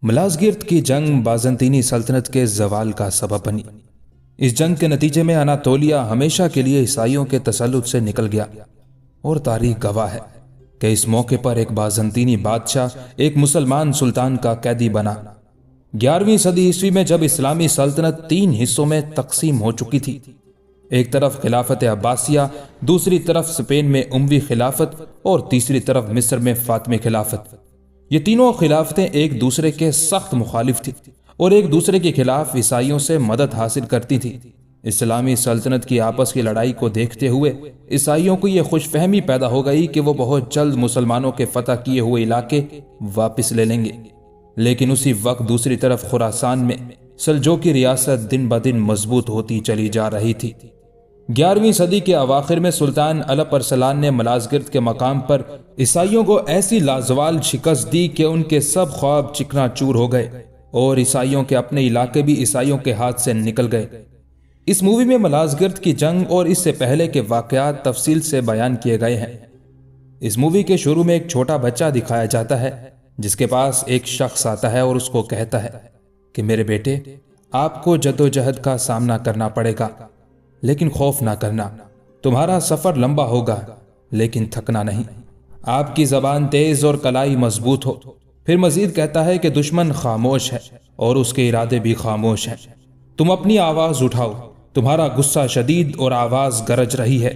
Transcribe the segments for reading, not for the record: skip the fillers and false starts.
ملازگرد کی جنگ بازنطینی سلطنت کے زوال کا سبب بنی۔ اس جنگ کے نتیجے میں اناطولیہ ہمیشہ کے لیے عیسائیوں کے تسلط سے نکل گیا، اور تاریخ گواہ ہے کہ اس موقع پر ایک بازنطینی بادشاہ ایک مسلمان سلطان کا قیدی بنا۔ 11ویں صدی عیسوی میں جب اسلامی سلطنت 3 حصوں میں تقسیم ہو چکی تھی، ایک طرف خلافت عباسیہ، دوسری طرف اسپین میں اموی خلافت اور تیسری طرف مصر میں فاطمی خلافت، یہ تینوں خلافتیں ایک دوسرے کے سخت مخالف تھیں اور ایک دوسرے کے خلاف عیسائیوں سے مدد حاصل کرتی تھیں۔ اسلامی سلطنت کی آپس کی لڑائی کو دیکھتے ہوئے عیسائیوں کو یہ خوش فہمی پیدا ہو گئی کہ وہ بہت جلد مسلمانوں کے فتح کیے ہوئے علاقے واپس لے لیں گے، لیکن اسی وقت دوسری طرف خراسان میں سلجوقی ریاست دن بدن مضبوط ہوتی چلی جا رہی تھی۔ 11ویں صدی کے اواخر میں سلطان الپ ارسلان نے ملازگرد کے مقام پر عیسائیوں کو ایسی لازوال شکست دی کہ ان کے سب خواب چکنا چور ہو گئے اور عیسائیوں کے اپنے علاقے بھی عیسائیوں کے ہاتھ سے نکل گئے۔ اس مووی میں ملازگرد کی جنگ اور اس سے پہلے کے واقعات تفصیل سے بیان کیے گئے ہیں۔ اس مووی کے شروع میں ایک چھوٹا بچہ دکھایا جاتا ہے جس کے پاس ایک شخص آتا ہے اور اس کو کہتا ہے کہ میرے بیٹے، آپ کو جدوجہد کا سامنا کرنا پڑے گا، لیکن خوف نہ کرنا، تمہارا سفر لمبا ہوگا لیکن تھکنا نہیں، آپ کی زبان تیز اور کلائی مضبوط ہو۔ پھر مزید کہتا ہے کہ دشمن خاموش ہے اور اس کے ارادے بھی خاموش ہیں، تم اپنی آواز اٹھاؤ، تمہارا غصہ شدید اور آواز گرج رہی ہے۔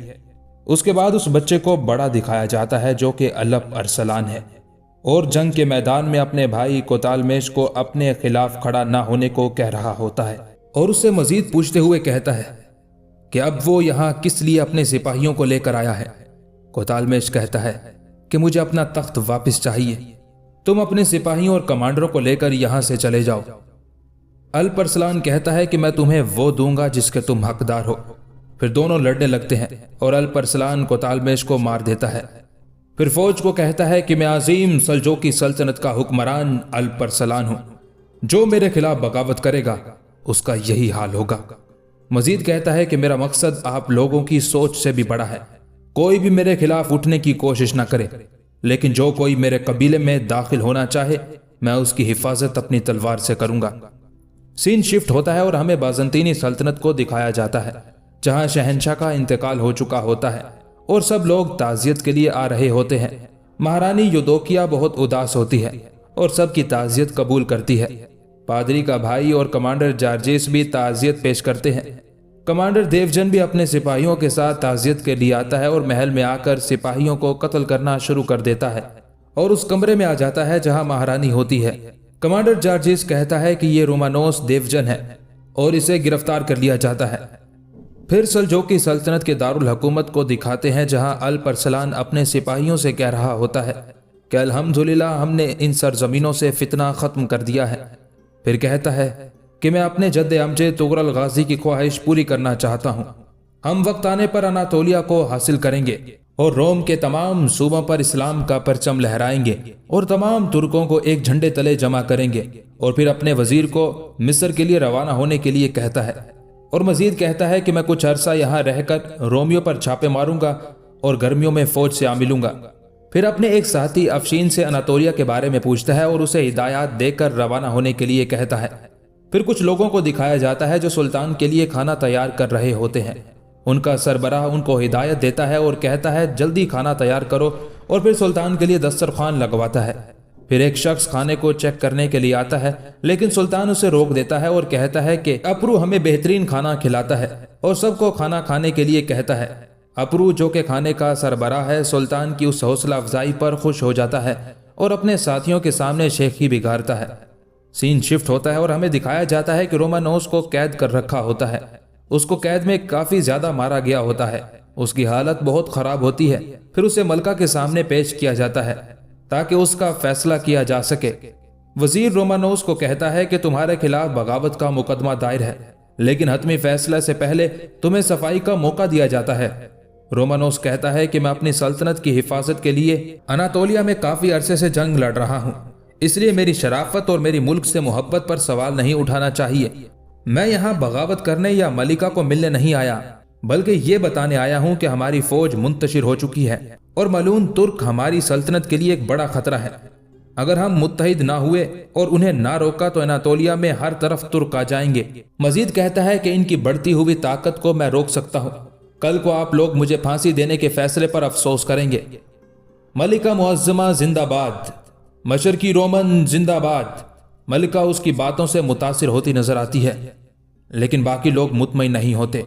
اس کے بعد اس بچے کو بڑا دکھایا جاتا ہے جو کہ الپ ارسلان ہے، اور جنگ کے میدان میں اپنے بھائی کوتالمیش کو اپنے خلاف کھڑا نہ ہونے کو کہہ رہا ہوتا ہے، اور اس سے مزید پوچھتے ہوئے کہتا ہے کہ اب وہ یہاں کس لیے اپنے سپاہیوں کو لے کر آیا ہے۔ کوتالمیش کہتا ہے کہ مجھے اپنا تخت واپس چاہیے، تم اپنے سپاہیوں اور کمانڈروں کو لے کر یہاں سے چلے جاؤ۔ الپ ارسلان کہتا ہے کہ میں تمہیں وہ دوں گا جس کے تم حقدار ہو۔ پھر دونوں لڑنے لگتے ہیں اور الپ ارسلان کوتالمیش کو مار دیتا ہے۔ پھر فوج کو کہتا ہے کہ میں عظیم سلجوقی سلطنت کا حکمران الپ ارسلان ہوں، جو میرے خلاف بغاوت کرے گا اس کا یہی حال ہوگا۔ مزید کہتا ہے کہ میرا مقصد آپ لوگوں کی سوچ سے بھی بڑا ہے، کوئی بھی میرے خلاف اٹھنے کی کوشش نہ کرے، لیکن جو کوئی میرے قبیلے میں داخل ہونا چاہے میں اس کی حفاظت اپنی تلوار سے کروں گا۔ سین شفٹ ہوتا ہے اور ہمیں بازنطینی سلطنت کو دکھایا جاتا ہے جہاں شہنشاہ کا انتقال ہو چکا ہوتا ہے اور سب لوگ تعزیت کے لیے آ رہے ہوتے ہیں۔ مہارانی یودوکیا بہت اداس ہوتی ہے اور سب کی تعزیت قبول کرتی ہے۔ پادری کا بھائی اور کمانڈر جارجیس بھی تعزیت پیش کرتے ہیں۔ کمانڈر دیوجن بھی اپنے سپاہیوں کے ساتھ تعزیت کے لیے آتا ہے اور محل میں آ کر سپاہیوں کو قتل کرنا شروع کر دیتا ہے اور اس کمرے میں آ جاتا ہے جہاں مہارانی ہوتی ہے۔ کمانڈر جارجیس کہتا ہے کہ یہ رومانوس دیوجن ہے اور اسے گرفتار کر لیا جاتا ہے۔ پھر سلجوقی سلطنت کے دارالحکومت کو دکھاتے ہیں جہاں الپ ارسلان اپنے سپاہیوں سے کہہ رہا ہوتا ہے کہ الحمدللہ ہم نے ان سرزمینوں سے فتنہ ختم کر دیا ہے۔ پھر کہتا ہے کہ میں اپنے جد امجد طغرل غازی کی خواہش پوری کرنا چاہتا ہوں، ہم وقت آنے پر اناطولیہ کو حاصل کریں گے اور روم کے تمام صوبوں پر اسلام کا پرچم لہرائیں گے اور تمام ترکوں کو ایک جھنڈے تلے جمع کریں گے، اور پھر اپنے وزیر کو مصر کے لیے روانہ ہونے کے لیے کہتا ہے، اور مزید کہتا ہے کہ میں کچھ عرصہ یہاں رہ کر رومیوں پر چھاپے ماروں گا اور گرمیوں میں فوج سے ملوں گا۔ پھر اپنے ایک ساتھی افشین سے اناطولیہ کے بارے میں پوچھتا ہے اور اسے ہدایات دے کر روانہ ہونے کے لیے کہتا ہے۔ پھر کچھ لوگوں کو دکھایا جاتا ہے جو سلطان کے لیے کھانا تیار کر رہے ہوتے ہیں۔ ان کا سربراہ ان کو ہدایت دیتا ہے اور کہتا ہے جلدی کھانا تیار کرو، اور پھر سلطان کے لیے دسترخوان لگواتا ہے۔ پھر ایک شخص کھانے کو چیک کرنے کے لیے آتا ہے لیکن سلطان اسے روک دیتا ہے اور کہتا ہے کہ اپرو ہمیں بہترین کھانا کھلاتا ہے اور سب کو کھانا کھانے کے لیے کہتا ہے۔ اپرو جو کہ کھانے کا سربراہ ہے سلطان کی اس حوصلہ افزائی پر خوش ہو جاتا ہے اور اپنے ساتھیوں کے سامنے شیخی بگاڑتا ہے۔ سین شفٹ ہوتا ہے اور ہمیں دکھایا جاتا ہے کہ رومانوس کو قید کر رکھا ہوتا ہے، اس کو قید میں کافی زیادہ مارا گیا ہوتا ہے، اس کی حالت بہت خراب ہوتی ہے۔ پھر اسے ملکہ کے سامنے پیش کیا جاتا ہے تاکہ اس کا فیصلہ کیا جا سکے۔ وزیر رومانوس کو کہتا ہے کہ تمہارے خلاف بغاوت کا مقدمہ دائر ہے، لیکن حتمی فیصلہ سے پہلے تمہیں صفائی کا موقع دیا جاتا ہے۔ رومانوس کہتا ہے کہ میں اپنی سلطنت کی حفاظت کے لیے اناطولیہ میں کافی عرصے سے جنگ لڑ رہا ہوں، اس لیے میری شرافت اور میری ملک سے محبت پر سوال نہیں اٹھانا چاہیے۔ میں یہاں بغاوت کرنے یا ملکہ کو ملنے نہیں آیا، بلکہ یہ بتانے آیا ہوں کہ ہماری فوج منتشر ہو چکی ہے اور ملعون ترک ہماری سلطنت کے لیے ایک بڑا خطرہ ہے۔ اگر ہم متحد نہ ہوئے اور انہیں نہ روکا تو اناطولیہ میں ہر طرف ترک آ جائیں گے۔ مزید کہتا ہے کہ ان کی بڑھتی ہوئی طاقت کو میں روک سکتا ہوں۔ کل کو آپ لوگ مجھے پھانسی دینے کے فیصلے پر افسوس کریں گے۔ ملکہ معظمہ زندہ باد، مشرقی رومن زندہ باد۔ ملکہ اس کی باتوں سے متاثر ہوتی نظر آتی ہے، لیکن باقی لوگ مطمئن نہیں ہوتے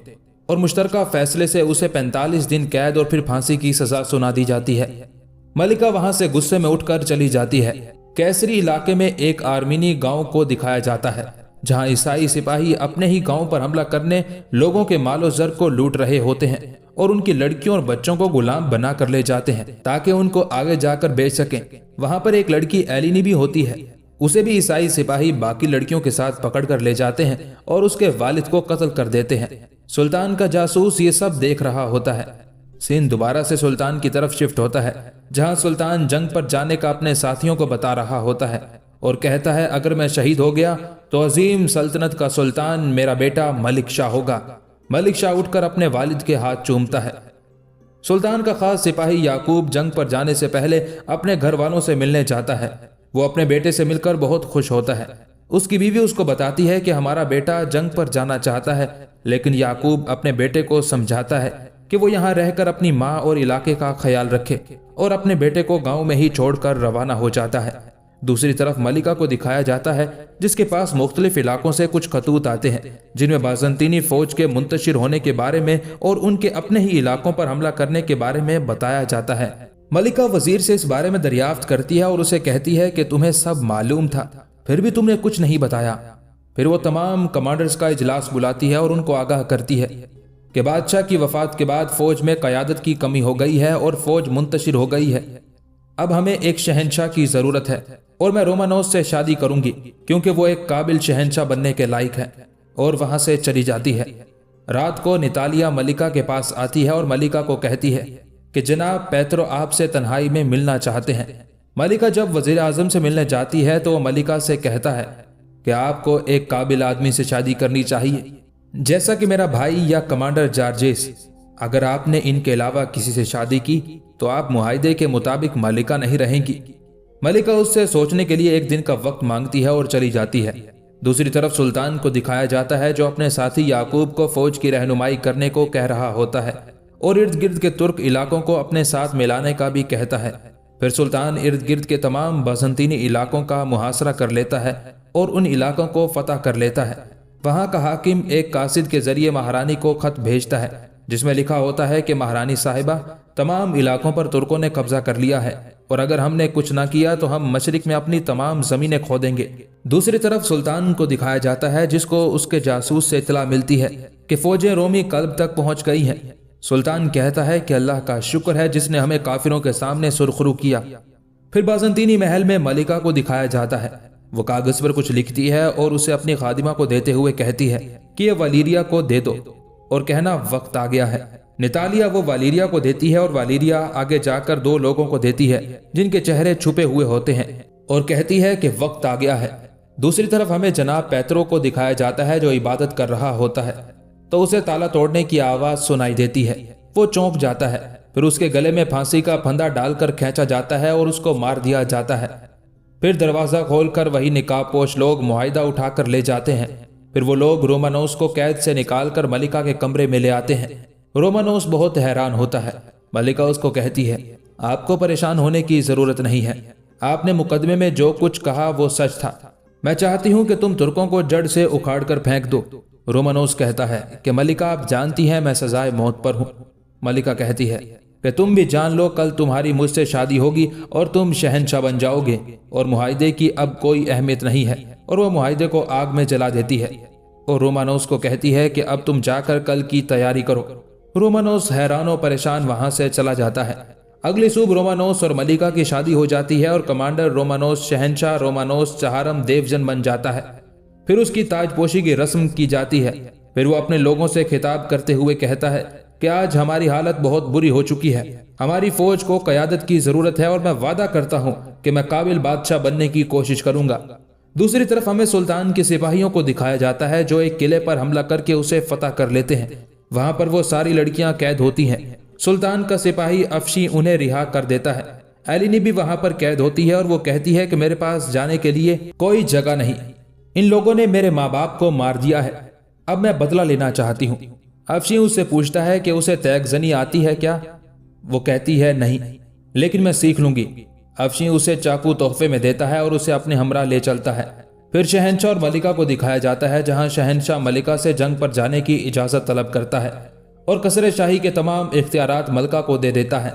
اور مشترکہ فیصلے سے اسے 45 دن قید اور پھر پھانسی کی سزا سنا دی جاتی ہے۔ ملکہ وہاں سے غصے میں اٹھ کر چلی جاتی ہے۔ کیسری علاقے میں ایک آرمینی گاؤں کو دکھایا جاتا ہے جہاں عیسائی سپاہی اپنے ہی گاؤں پر حملہ کرنے لوگوں کے مال و زر کو لوٹ رہے ہوتے ہیں اور ان کی لڑکیوں اور بچوں کو غلام بنا کر لے جاتے ہیں تاکہ ان کو آگے جا کر بیچ سکیں۔ وہاں پر ایک لڑکی ایلینی بھی ہوتی ہے، اسے بھی عیسائی سپاہی باقی لڑکیوں کے ساتھ پکڑ کر لے جاتے ہیں اور اس کے والد کو قتل کر دیتے ہیں۔ سلطان کا جاسوس یہ سب دیکھ رہا ہوتا ہے۔ سین دوبارہ سے سلطان کی طرف شفٹ ہوتا ہے جہاں سلطان جنگ پر جانے کا اپنے ساتھیوں کو بتا رہا ہوتا ہے اور کہتا ہے اگر میں شہید ہو گیا تو عظیم سلطنت کا سلطان میرا بیٹا ملک شاہ ہوگا۔ ملک شاہ اٹھ کر اپنے والد کے ہاتھ چومتا ہے۔ سلطان کا خاص سپاہی یعقوب جنگ پر جانے سے پہلے اپنے گھر والوں سے ملنے جاتا ہے۔ وہ اپنے بیٹے سے مل کر بہت خوش ہوتا ہے۔ اس کی بیوی اس کو بتاتی ہے کہ ہمارا بیٹا جنگ پر جانا چاہتا ہے، لیکن یعقوب اپنے بیٹے کو سمجھاتا ہے کہ وہ یہاں رہ کر اپنی ماں اور علاقے کا خیال رکھے اور اپنے بیٹے کو گاؤں میں ہی چھوڑ کر روانہ ہو جاتا ہے۔ دوسری طرف ملکہ کو دکھایا جاتا ہے جس کے پاس مختلف علاقوں سے کچھ خطوط آتے ہیں جن میں بازنطینی فوج کے منتشر ہونے کے بارے میں اور ان کے اپنے ہی علاقوں پر حملہ کرنے کے بارے میں بتایا جاتا ہے۔ ملکہ وزیر سے اس بارے میں دریافت کرتی ہے اور اسے کہتی ہے کہ تمہیں سب معلوم تھا، پھر بھی تم نے کچھ نہیں بتایا۔ پھر وہ تمام کمانڈرز کا اجلاس بلاتی ہے اور ان کو آگاہ کرتی ہے کہ بادشاہ کی وفات کے بعد فوج میں قیادت کی کمی ہو گئی ہے اور فوج منتشر ہو گئی ہے۔ اب ہمیں ایک شہنشاہ کی ضرورت ہے اور میں رومانوس سے شادی کروں گی کیونکہ وہ ایک قابل شہنشاہ بننے کے لائق ہے، اور وہاں سے چلی جاتی ہے۔ رات کو نتالیہ ملکہ کے پاس آتی ہے اور ملکہ کو کہتی ہے کہ جناب پیترو آپ سے تنہائی میں ملنا چاہتے ہیں۔ ملکہ جب وزیر اعظم سے ملنے جاتی ہے تو وہ ملکہ سے کہتا ہے کہ آپ کو ایک قابل آدمی سے شادی کرنی چاہیے جیسا کہ میرا بھائی یا کمانڈر جارجیس۔ اگر آپ نے ان کے علاوہ کسی سے شادی کی تو آپ معاہدے کے مطابق ملکہ نہیں رہیں گی۔ ملکہ اس سے سوچنے کے لیے ایک دن کا وقت مانگتی ہے اور چلی جاتی ہے۔ دوسری طرف سلطان کو دکھایا جاتا ہے جو اپنے ساتھی یعقوب کو فوج کی رہنمائی کرنے کو کہہ رہا ہوتا ہے اور ارد گرد کے ترک علاقوں کو اپنے ساتھ ملانے کا بھی کہتا ہے۔ پھر سلطان ارد گرد کے تمام بازنطینی علاقوں کا محاصرہ کر لیتا ہے اور ان علاقوں کو فتح کر لیتا ہے۔ وہاں کا حاکم ایک قاصد کے ذریعے مہارانی کو خط بھیجتا ہے جس میں لکھا ہوتا ہے کہ مہارانی صاحبہ، تمام علاقوں پر ترکوں نے قبضہ کر لیا ہے اور اگر ہم نے کچھ نہ کیا تو ہم مشرق میں اپنی تمام زمینیں کھو دیں گے۔ دوسری طرف سلطان کو دکھایا جاتا ہے جس کو اس کے جاسوس سے اطلاع ملتی ہے کہ فوجیں رومی قلب تک پہنچ گئی ہیں۔ سلطان کہتا ہے کہ اللہ کا شکر ہے جس نے ہمیں کافروں کے سامنے سرخرو کیا۔ پھر بازنطینی محل میں ملکہ کو دکھایا جاتا ہے۔ وہ کاغذ پر کچھ لکھتی ہے اور اسے اپنی خادمہ کو دیتے ہوئے کہتی ہے کہ یہ والیریا کو دے دو اور کہنا وقت آ گیا ہے۔ نتالیہ وہ والیریا کو دیتی ہے اور والیریا آگے جا کر دو لوگوں کو دیتی ہے جن کے چہرے چھپے ہوئے ہوتے ہیں اور کہتی ہے کہ وقت آ گیا ہے۔ دوسری طرف ہمیں جناب پیترو کو دکھایا جاتا ہے جو عبادت کر رہا ہوتا ہے تو اسے تالا توڑنے کی آواز سنائی دیتی ہے۔ وہ چونک جاتا ہے، پھر اس کے گلے میں پھانسی کا پھندا ڈال کر کھینچا جاتا ہے اور اس کو مار دیا جاتا ہے۔ پھر دروازہ کھول کر وہی نقاب پوش لوگ معاہدہ اٹھا کر لے جاتے ہیں۔ پھر وہ لوگ رومانوس کو قید سے نکال کر ملکہ کے کمرے میں لے آتے ہیں۔ رومانوس بہت حیران ہوتا ہے۔ ملکہ اس کو کہتی ہے آپ کو پریشان ہونے کی ضرورت نہیں ہے، آپ نے مقدمے میں جو کچھ کہا وہ سچ تھا۔ میں چاہتی ہوں کہ تم ترکوں کو جڑ سے اکھاڑ کر پھینک دو۔ رومانوس کہتا ہے کہ ملکہ آپ جانتی ہیں میں سزائے موت پر ہوں۔ ملکہ کہتی ہے کہ تم بھی جان لو کل تمہاری مجھ سے شادی ہوگی اور تم شہنشاہ بن جاؤ گے اور معاہدے کی اب کوئی اہمیت نہیں ہے، اور وہ معاہدے کو آگ میں جلا دیتی ہے اور رومانوس کو کہتی ہے کہ اب تم جا کر کل کی تیاری کرو۔ رومانوس حیران و پریشان وہاں سے چلا جاتا ہے۔ اگلی صبح رومانوس اور ملکہ کی شادی ہو جاتی ہے اور کمانڈر رومانوس شہنشاہ رومانوس چہارم دیوجن بن جاتا ہے۔ پھر اس کی تاج پوشی کی رسم کی جاتی ہے۔ پھر وہ اپنے لوگوں سے خطاب کرتے ہوئے کہتا ہے کہ آج ہماری حالت بہت بری ہو چکی ہے، ہماری فوج کو قیادت کی ضرورت ہے اور میں وعدہ کرتا ہوں کہ میں قابل بادشاہ بننے کی کوشش کروں گا۔ دوسری طرف ہمیں سلطان کے سپاہیوں کو دکھایا جاتا ہے جو ایک قلعے پر حملہ کر کے اسے فتح کر لیتے ہیں۔ وہاں پر وہ ساری لڑکیاں قید ہوتی ہیں۔ سلطان کا سپاہی افشی انہیں رہا کر دیتا ہے۔ ایلینی بھی وہاں پر قید ہوتی ہے اور وہ کہتی ہے کہ میرے پاس جانے کے لیے کوئی جگہ نہیں، ان لوگوں نے میرے ماں باپ کو مار دیا ہے، اب میں بدلہ لینا چاہتی ہوں۔ افشین اس سے پوچھتا ہے کہ اسے تیگ زنی آتی ہے کیا؟ وہ کہتی ہے نہیں، لیکن میں سیکھ لوں گی۔ افشین اسے چاقو تحفے میں دیتا ہے اور اسے اپنے ہمراہ لے چلتا ہے۔ پھر شہنشاہ اور ملکہ کو دکھایا جاتا ہے، جہاں شہنشاہ ملکہ سے جنگ پر جانے کی اجازت طلب کرتا ہے اور قصر شاہی کے تمام اختیارات ملکہ کو دے دیتا ہے۔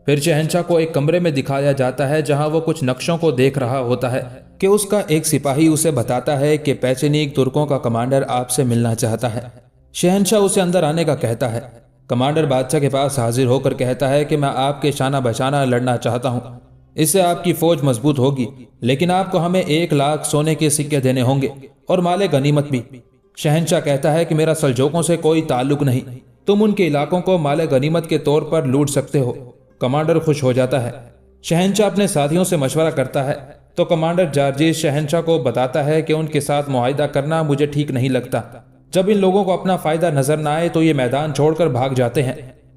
پھر شہنشاہ کو ایک کمرے میں دکھایا جاتا ہے جہاں وہ کچھ نقشوں کو دیکھ رہا ہوتا ہے کہ اس کا ایک سپاہی اسے بتاتا ہے کہ پیچنیک ترکوں کا کمانڈر آپ سے ملنا چاہتا ہے۔ شہنشاہ اسے اندر آنے کا کہتا ہے۔ کمانڈر بادشاہ کے پاس حاضر ہو کر کہتا ہے کہ میں آپ کے شانہ بشانہ لڑنا چاہتا ہوں، اس سے آپ کی فوج مضبوط ہوگی، لیکن آپ کو ہمیں 1,00,000 سونے کے سکے دینے ہوں گے اور مال غنیمت بھی۔ شہنشاہ کہتا ہے کہ میرا سلجوقوں سے کوئی تعلق نہیں، تم ان کے علاقوں کو مال غنیمت کے طور پر لوٹ سکتے ہو۔ کمانڈر خوش ہو جاتا ہے۔ شہنشاہ اپنے ساتھیوں سے مشورہ کرتا ہے تو کمانڈر جارجیس شہنشاہ کو بتاتا ہے کہ ان کے ساتھ معاہدہ کرنا مجھے ٹھیک نہیں لگتا، جب ان لوگوں کو اپنا فائدہ نظر نہ آئے تو یہ میدان چھوڑ کر بھاگ جاتے ہیں۔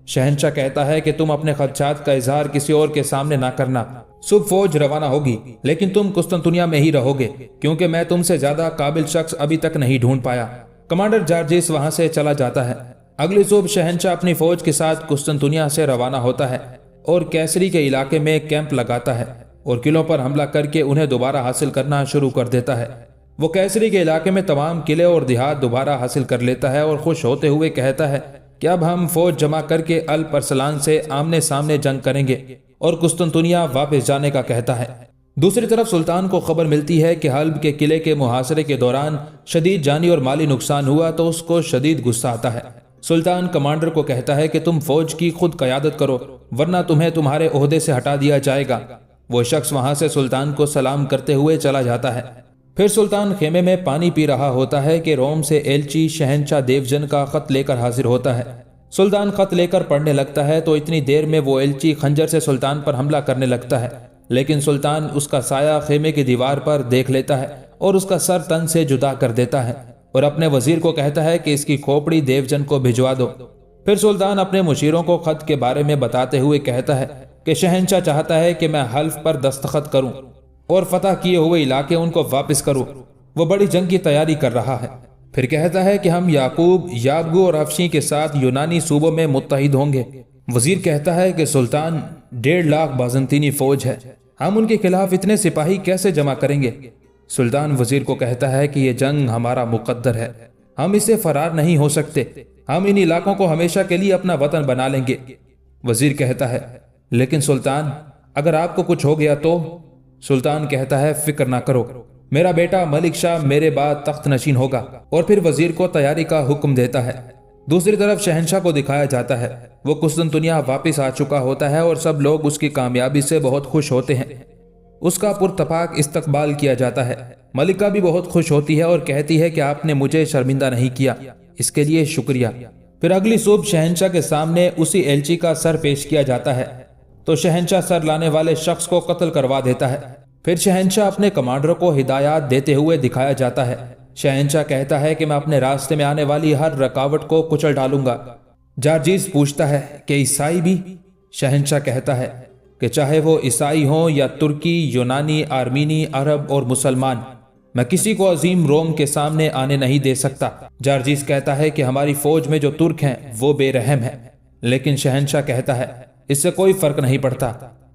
شہنشاہ کہتا ہے کہ تم اپنے خدشات کا اظہار کسی اور کے سامنے نہ کرنا، صبح فوج روانہ ہوگی لیکن تم قسطنطنیہ میں ہی رہو گے، کیونکہ میں تم سے زیادہ قابل شخص ابھی تک نہیں ڈھونڈ پایا۔ کمانڈر جارجیس وہاں سے چلا جاتا ہے۔ اگلی صبح شہنشاہ اپنی فوج کے ساتھ قسطنطنیہ سے روانہ ہوتا ہے اور کیسری کے علاقے میں کیمپ لگاتا ہے اور قلعوں پر حملہ کر کے انہیں دوبارہ حاصل کرنا شروع کر دیتا ہے۔ وہ کیسری کے علاقے میں تمام قلعے اور دیہات دوبارہ حاصل کر لیتا ہے اور خوش ہوتے ہوئے کہتا ہے کہ اب ہم فوج جمع کر کے الپرسلان سے آمنے سامنے جنگ کریں گے اور قسطنطنیہ واپس جانے کا کہتا ہے۔ دوسری طرف سلطان کو خبر ملتی ہے کہ حلب کے قلعے کے محاصرے کے دوران شدید جانی اور مالی نقصان ہوا تو اس کو شدید غصہ آتا ہے۔ سلطان کمانڈر کو کہتا ہے کہ تم فوج کی خود قیادت کرو ورنہ تمہیں تمہارے عہدے سے ہٹا دیا جائے گا۔ وہ شخص وہاں سے سلطان کو سلام کرتے ہوئے چلا جاتا ہے۔ پھر سلطان خیمے میں پانی پی رہا ہوتا ہے کہ روم سے ایلچی شہنشاہ دیوجن کا خط لے کر حاضر ہوتا ہے۔ سلطان خط لے کر پڑھنے لگتا ہے تو اتنی دیر میں وہ ایلچی خنجر سے سلطان پر حملہ کرنے لگتا ہے، لیکن سلطان اس کا سایہ خیمے کی دیوار پر دیکھ لیتا ہے اور اس کا سر تن سے جدا کر دیتا ہے اور اپنے وزیر کو کہتا ہے کہ اس کی کھوپڑی دیوجن کو بھجوا دو۔ پھر سلطان اپنے مشیروں کو خط کے بارے میں بتاتے ہوئے کہتا ہے کہ شہنشاہ چاہتا ہے کہ میں حلف پر دستخط کروں اور فتح کیے ہوئے علاقے ان کو واپس کروں، وہ بڑی جنگ کی تیاری کر رہا ہے۔ پھر کہتا ہے کہ ہم یعقوب، یابگو اور افشین کے ساتھ یونانی صوبوں میں متحد ہوں گے۔ وزیر کہتا ہے کہ سلطان 1,50,000 بازنطینی فوج ہے، ہم ان کے خلاف اتنے سپاہی کیسے جمع کریں گے؟ سلطان وزیر کو کہتا ہے کہ یہ جنگ ہمارا مقدر ہے، ہم اس سے فرار نہیں ہو سکتے، ہم ان علاقوں کو ہمیشہ کے لیے اپنا وطن بنا لیں گے۔ وزیر کہتا ہے لیکن سلطان اگر آپ کو کچھ ہو گیا تو؟ سلطان کہتا ہے فکر نہ کرو، میرا بیٹا ملک شاہ میرے بعد تخت نشین ہوگا، اور پھر وزیر کو تیاری کا حکم دیتا ہے۔ دوسری طرف شہنشاہ کو دکھایا جاتا ہے، وہ قسطنطنیہ واپس آ چکا ہوتا ہے اور سب لوگ اس کی کامیابی سے بہت خوش ہوتے ہیں۔ اس کا پرتپاک استقبال کیا جاتا ہے۔ ملکہ بھی بہت خوش ہوتی ہے اور کہتی ہے کہ آپ نے مجھے شرمندہ نہیں کیا، اس کے لیے شکریہ۔ پھر اگلی صبح شہنشاہ کے سامنے اسی ایلچی کا سر پیش کیا جاتا ہے تو شہنشاہ سر لانے والے شخص کو قتل کروا دیتا ہے۔ پھر شہنشاہ اپنے کمانڈروں کو ہدایات دیتے ہوئے دکھایا جاتا ہے۔ شہنشاہ کہتا ہے کہ میں اپنے راستے میں آنے والی ہر رکاوٹ کو کچل ڈالوں گا۔ جارجیس پوچھتا ہے کہ عیسائی بھی؟ شہنشاہ کہتا ہے کہ چاہے وہ عیسائی ہوں یا ترکی، یونانی، آرمینی، عرب اور مسلمان، میں کسی کو عظیم روم کے سامنے آنے نہیں دے سکتا۔ جارجیس کہتا ہے کہ ہماری فوج میں جو ترک ہیں وہ بے رحم ہیں، لیکن شہنشاہ کہتا ہے اس سے کوئی فرق نہیں پڑتا،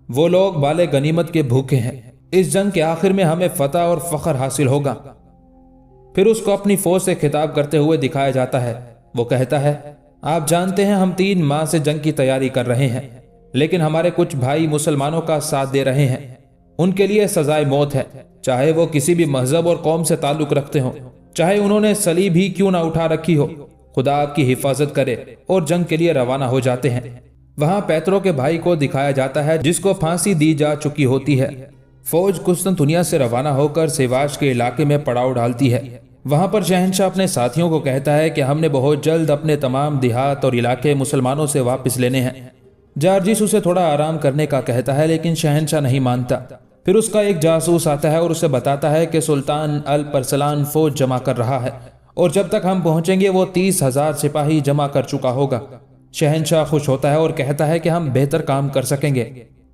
وہ لوگ مال غنیمت کے بھوکے ہیں، اس جنگ کے آخر میں ہمیں فتح اور فخر حاصل ہوگا۔ پھر اس کو اپنی فوج سے خطاب کرتے ہوئے دکھایا جاتا ہے۔ وہ کہتا ہے آپ جانتے ہیں ہم 3 ماہ سے جنگ کی تیاری کر رہے ہیں، لیکن ہمارے کچھ بھائی مسلمانوں کا ساتھ دے رہے ہیں، ان کے لیے سزائے موت ہے، چاہے وہ کسی بھی مذہب اور قوم سے تعلق رکھتے ہوں، چاہے انہوں نے صلیب ہی کیوں نہ اٹھا رکھی ہو، خدا آپ کی حفاظت کرے، اور جنگ کے لیے روانہ ہو جاتے ہیں۔ وہاں پیترو کے بھائی کو دکھایا جاتا ہے جس کو پھانسی دی جا چکی ہوتی ہے۔ فوج قسطنطنیہ سے روانہ ہو کر سیواش کے علاقے میں پڑاؤ ڈالتی ہے۔ وہاں پر شہنشاہ اپنے ساتھیوں کو کہتا ہے کہ ہم نے بہت جلد اپنے تمام دیہات اور علاقے مسلمانوں سے واپس لینے ہیں۔ جارجیس اسے تھوڑا آرام کرنے کا کہتا ہے لیکن شہنشاہ نہیں مانتا۔ پھر اس کا ایک جاسوس آتا ہے اور اسے بتاتا ہے کہ سلطان الپرسلان فوج جمع کر رہا ہے اور جب تک ہم پہنچیں گے وہ 30,000 سپاہی جمع کر چکا ہوگا۔ شہنشاہ خوش ہوتا ہے اور کہتا ہے کہ ہم بہتر کام کر سکیں گے۔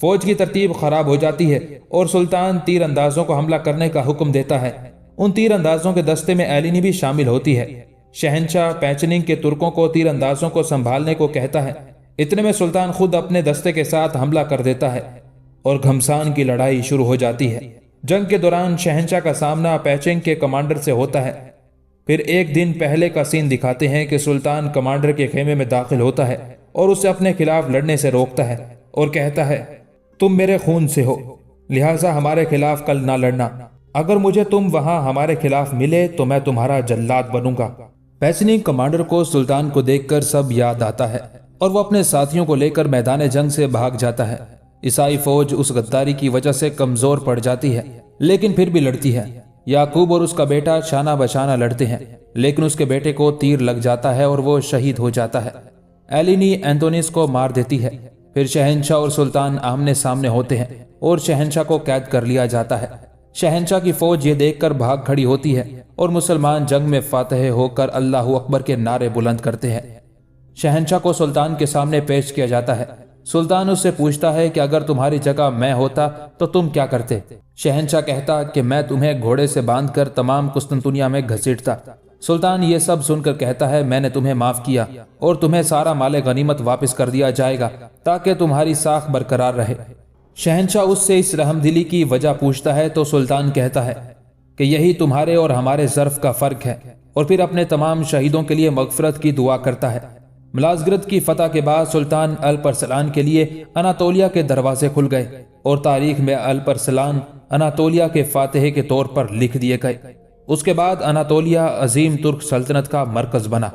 فوج کی ترتیب خراب ہو جاتی ہے اور سلطان تیر اندازوں کو حملہ کرنے کا حکم دیتا ہے۔ ان تیر اندازوں کے دستے میں ایلینی بھی شامل ہوتی ہے۔ شہنشاہ پیچننگ کے ترکوں کو تیر اندازوں کو سنبھالنے کو کہتا ہے۔ اتنے میں سلطان خود اپنے دستے کے ساتھ حملہ کر دیتا ہے اور گھمسان کی لڑائی شروع ہو جاتی ہے۔ جنگ کے دوران شہنشاہ کا سامنا پیچنگ کے کمانڈر سے ہوتا ہے۔ پھر ایک دن پہلے کا سین دکھاتے ہیں کہ سلطان کمانڈر کے خیمے میں داخل ہوتا ہے اور اسے اپنے خلاف لڑنے سے روکتا ہے اور کہتا ہے، تم میرے خون سے ہو، لہٰذا ہمارے خلاف کل نہ لڑنا۔ اگر مجھے تم وہاں ہمارے خلاف ملے تو میں تمہارا جلاد بنوں گا۔ پیچننگ کمانڈر کو سلطان کو دیکھ کر سب یاد آتا ہے اور وہ اپنے ساتھیوں کو لے کر میدان جنگ سے بھاگ جاتا ہے۔ عیسائی فوج اس غداری کی وجہ سے کمزور پڑ جاتی ہے لیکن پھر بھی لڑتی ہے۔ یعقوب اور اس کا بیٹا شانہ بشانہ لڑتے ہیں لیکن اس کے بیٹے کو تیر لگ جاتا ہے اور وہ شہید ہو جاتا ہے۔ ایلینی اینتونیس کو مار دیتی ہے۔ پھر شہنشاہ اور سلطان آمنے سامنے ہوتے ہیں اور شہنشاہ کو قید کر لیا جاتا ہے۔ شہنشاہ کی فوج یہ دیکھ کر بھاگ کھڑی ہوتی ہے اور مسلمان جنگ میں فاتح ہو کر اللہ اکبر کے نعرے بلند کرتے ہیں۔ شہنشاہ کو سلطان کے سامنے پیش کیا جاتا ہے۔ سلطان اس سے پوچھتا ہے کہ اگر تمہاری جگہ میں ہوتا تو تم کیا کرتے؟ شہنشاہ کہتا کہ میں تمہیں گھوڑے سے باندھ کر تمام قسطنطنیہ میں گھسیٹتا۔ سلطان یہ سب سن کر کہتا ہے، میں نے تمہیں معاف کیا اور تمہیں سارا مال غنیمت واپس کر دیا جائے گا تاکہ تمہاری ساکھ برقرار رہے۔ شہنشاہ اس سے اس رحم دلی کی وجہ پوچھتا ہے تو سلطان کہتا ہے کہ یہی تمہارے اور ہمارے ظرف کا فرق ہے، اور پھر اپنے تمام شہیدوں کے لیے مغفرت کی دعا کرتا ہے۔ ملازگرد کی فتح کے بعد سلطان الپرسلان کے لیے اناتولیا کے دروازے کھل گئے اور تاریخ میں الپرسلان اناتولیا کے فاتح کے طور پر لکھ دیے گئے۔ اس کے بعد اناتولیا عظیم ترک سلطنت کا مرکز بنا۔